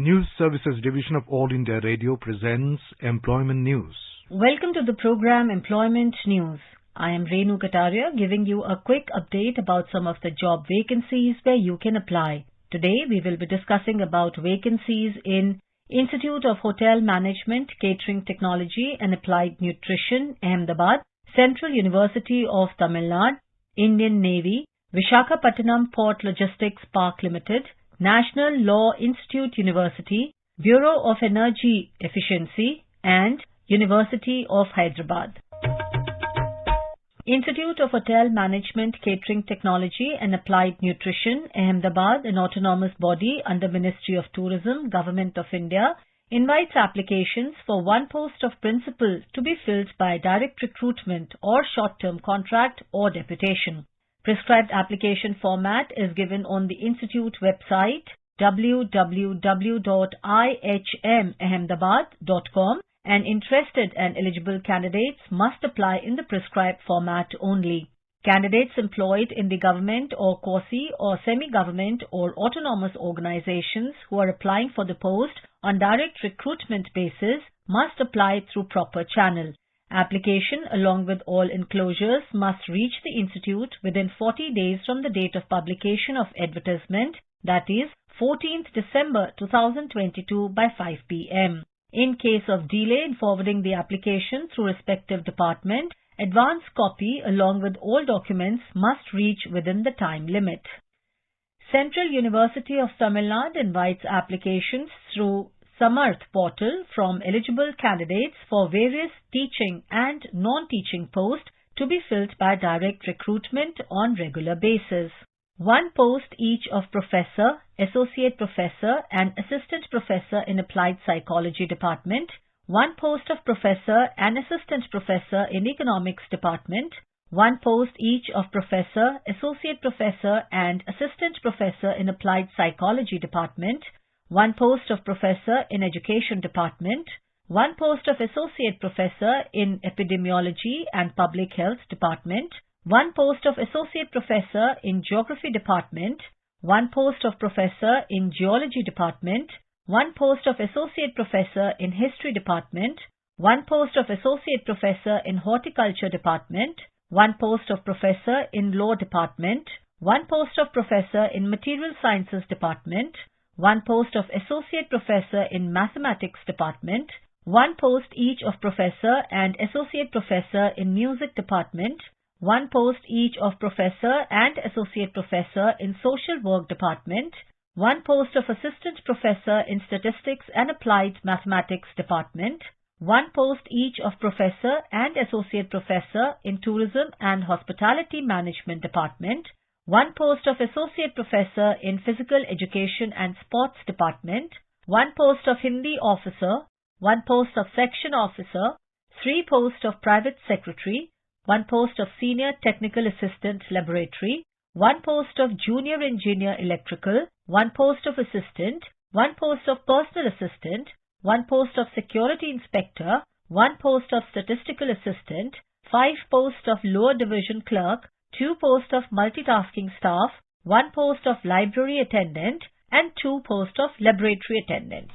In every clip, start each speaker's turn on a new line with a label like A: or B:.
A: News Services Division of All India Radio presents Employment News.
B: Welcome to the program Employment News. I am Renu Kataria giving you a quick update about some of the job vacancies where you can apply. Today we will be discussing about vacancies in Institute of Hotel Management, Catering Technology and Applied Nutrition, Ahmedabad, Central University of Tamil Nadu, Indian Navy, Visakhapatnam Port Logistics Park Limited, National Law Institute University, Bureau of Energy Efficiency and University of Hyderabad. Institute of Hotel Management, Catering Technology and Applied Nutrition, Ahmedabad, an autonomous body under Ministry of Tourism, Government of India, invites applications for one post of principal to be filled by direct recruitment or short-term contract or deputation. Prescribed application format is given on the Institute website www.ihmahmedabad.com and interested and eligible candidates must apply in the prescribed format only. Candidates employed in the government or quasi or semi-government or autonomous organizations who are applying for the post on direct recruitment basis must apply through proper channel. Application along with all enclosures must reach the Institute within 40 days from the date of publication of advertisement, that is 14th December 2022 by 5 p.m. In case of delay in forwarding the application through respective department, advance copy along with all documents must reach within the time limit. Central University of Tamil Nadu invites applications through Samarth portal from eligible candidates for various teaching and non-teaching posts to be filled by direct recruitment on regular basis. One post each of Professor, Associate Professor and Assistant Professor in Applied Psychology Department, one post of Professor and Assistant Professor in Economics Department, one post each of Professor, Associate Professor and Assistant Professor in Applied Psychology Department, one post of Professor in Education Department, one post of Associate Professor in Epidemiology and Public Health Department, one post of Associate Professor in Geography Department, one post of Professor in Geology Department, one post of Associate Professor in History Department, one post of Associate Professor in Horticulture Department, one post of Professor in Law Department, one post of Professor in Material Sciences Department, one post of Associate Professor in Mathematics Department, one post each of Professor and Associate Professor in Music Department, one post each of Professor and Associate Professor in Social Work Department, one post of Assistant Professor in Statistics and Applied Mathematics Department, one post each of Professor and Associate Professor in Tourism and Hospitality Management Department, one post of Associate Professor in Physical Education and Sports Department, one post of Hindi Officer, one post of Section Officer, three posts of Private Secretary, one post of Senior Technical Assistant Laboratory, one post of Junior Engineer Electrical, one post of Assistant, one post of Personal Assistant, one post of Security Inspector, one post of Statistical Assistant, 5 posts of Lower Division Clerk, 2 posts of multitasking staff, 1 post of library attendant and 2 posts of laboratory attendant.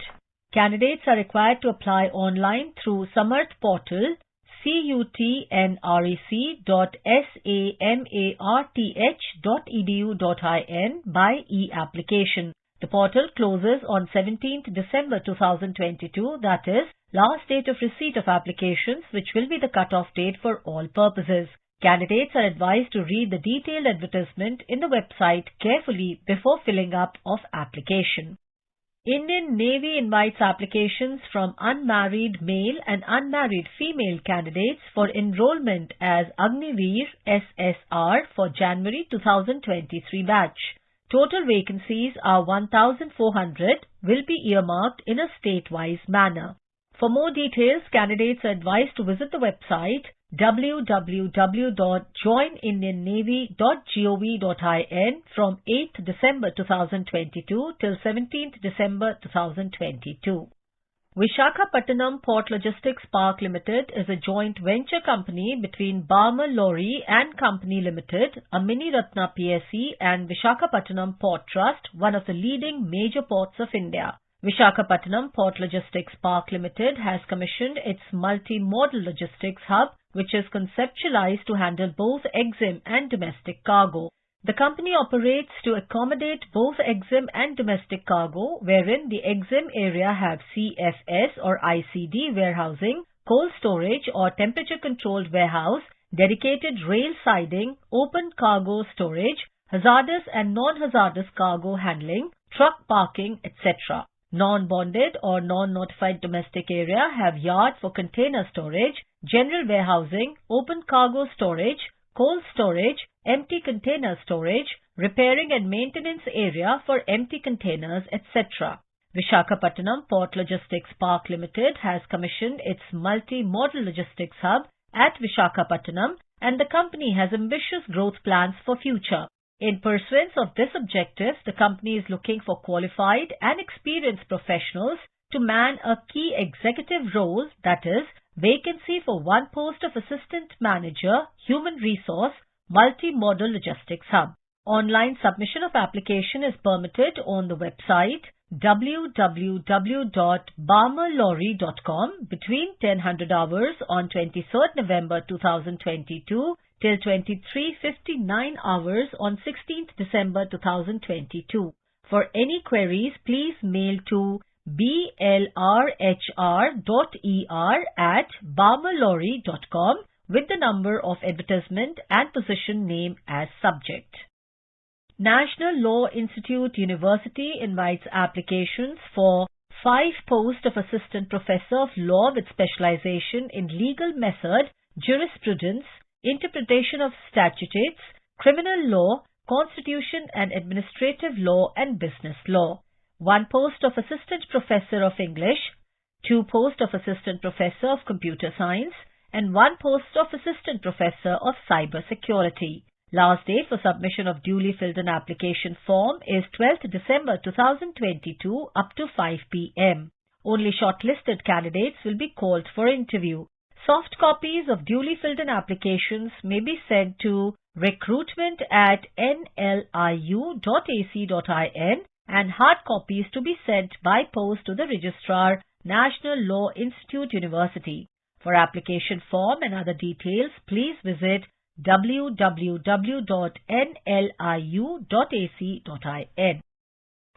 B: Candidates are required to apply online through Samarth portal cutnrec.samarth.edu.in by e-application. The portal closes on 17th December 2022, that is, last date of receipt of applications, which will be the cut-off date for all purposes. Candidates are advised to read the detailed advertisement in the website carefully before filling up of application. Indian Navy invites applications from unmarried male and unmarried female candidates for enrollment as Agniveer SSR for January 2023 batch. Total vacancies are 1,400, will be earmarked in a state-wise manner. For more details, candidates are advised to visit the website www.joinindiannavy.gov.in from 8th December 2022 till 17th December 2022. Visakhapatnam Port Logistics Park Limited is a joint venture company between Barmer Lorry and Company Limited, a Mini Ratna PSE and Visakhapatnam Port Trust, one of the leading major ports of India. Visakhapatnam Port Logistics Park Limited has commissioned its multi-modal logistics hub, which is conceptualized to handle both EXIM and domestic cargo. The company operates to accommodate both EXIM and domestic cargo, wherein the EXIM area have CFS or ICD warehousing, cold storage or temperature-controlled warehouse, dedicated rail siding, open cargo storage, hazardous and non-hazardous cargo handling, truck parking, etc. Non-bonded or non-notified domestic area have yard for container storage, general warehousing, open cargo storage, cold storage, empty container storage, repairing and maintenance area for empty containers, etc. Visakhapatnam Port Logistics Park Limited has commissioned its multi-modal logistics hub at Visakhapatnam, and the company has ambitious growth plans for future. In pursuance of this objective, the company is looking for qualified and experienced professionals to man a key executive role, that is, vacancy for one post of Assistant Manager, Human Resource, Multi-Modal Logistics Hub. Online submission of application is permitted on the website www.barmerlorry.com between 10:00 hours on 23rd November 2022 till 23:59 hours on 16th December 2022. For any queries, please mail to blrhr.er@barmerlorry.com with the number of advertisement and position name as subject. National Law Institute University invites applications for 5 posts of Assistant Professor of Law with specialization in legal method, jurisprudence, interpretation of statutes, criminal law, constitution and administrative law and business law. 1 post of Assistant Professor of English, 2 posts of Assistant Professor of Computer Science, and 1 post of Assistant Professor of Cyber Security. Last date for submission of duly filled in application form is 12th December 2022 up to 5 p.m. Only shortlisted candidates will be called for interview. Soft copies of duly filled in applications may be sent to recruitment@nliu.ac.in and hard copies to be sent by post to the Registrar, National Law Institute University. For application form and other details, please visit www.nliu.ac.in.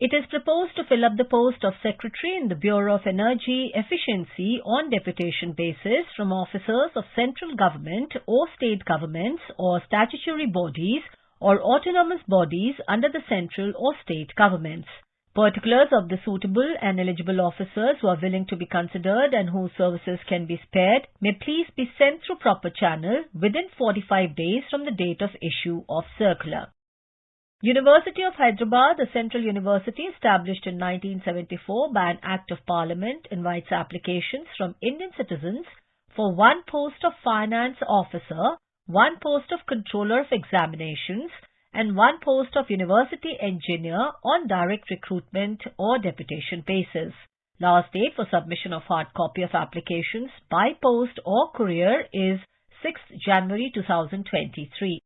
B: It is proposed to fill up the post of Secretary in the Bureau of Energy Efficiency on deputation basis from officers of central government or state governments or statutory bodies or autonomous bodies under the central or state governments. Particulars of the suitable and eligible officers who are willing to be considered and whose services can be spared may please be sent through proper channel within 45 days from the date of issue of circular. University of Hyderabad, a central university established in 1974 by an Act of Parliament, invites applications from Indian citizens for 1 post of Finance Officer, 1 post of Controller of Examinations, and 1 post of University Engineer on direct recruitment or deputation basis. Last date for submission of hard copy of applications by post or courier is 6th January 2023.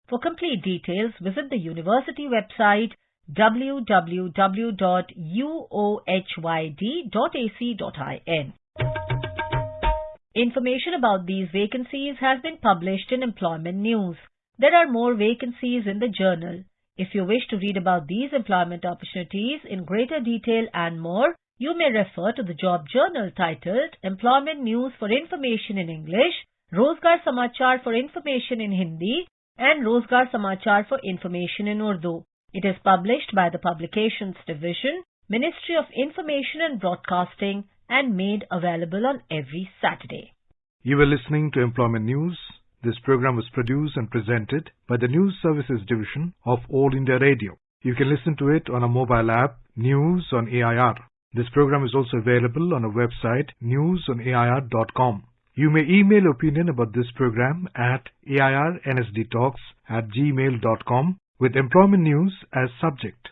B: For complete details, visit the university website www.uohyd.ac.in. Information about these vacancies has been published in Employment News. There are more vacancies in the journal. If you wish to read about these employment opportunities in greater detail and more, you may refer to the job journal titled Employment News for Information in English, Rozgar Samachar for Information in Hindi, and Rozgar Samachar for Information in Urdu. It is published by the Publications Division, Ministry of Information and Broadcasting, and made available on every Saturday.
A: You were listening to Employment News. This program was produced and presented by the News Services Division of All India Radio. You can listen to it on a mobile app, News on AIR. This program is also available on our website, newsonair.com. You may email your opinion about this program at airnsdtalks@gmail.com with Employment News as subject.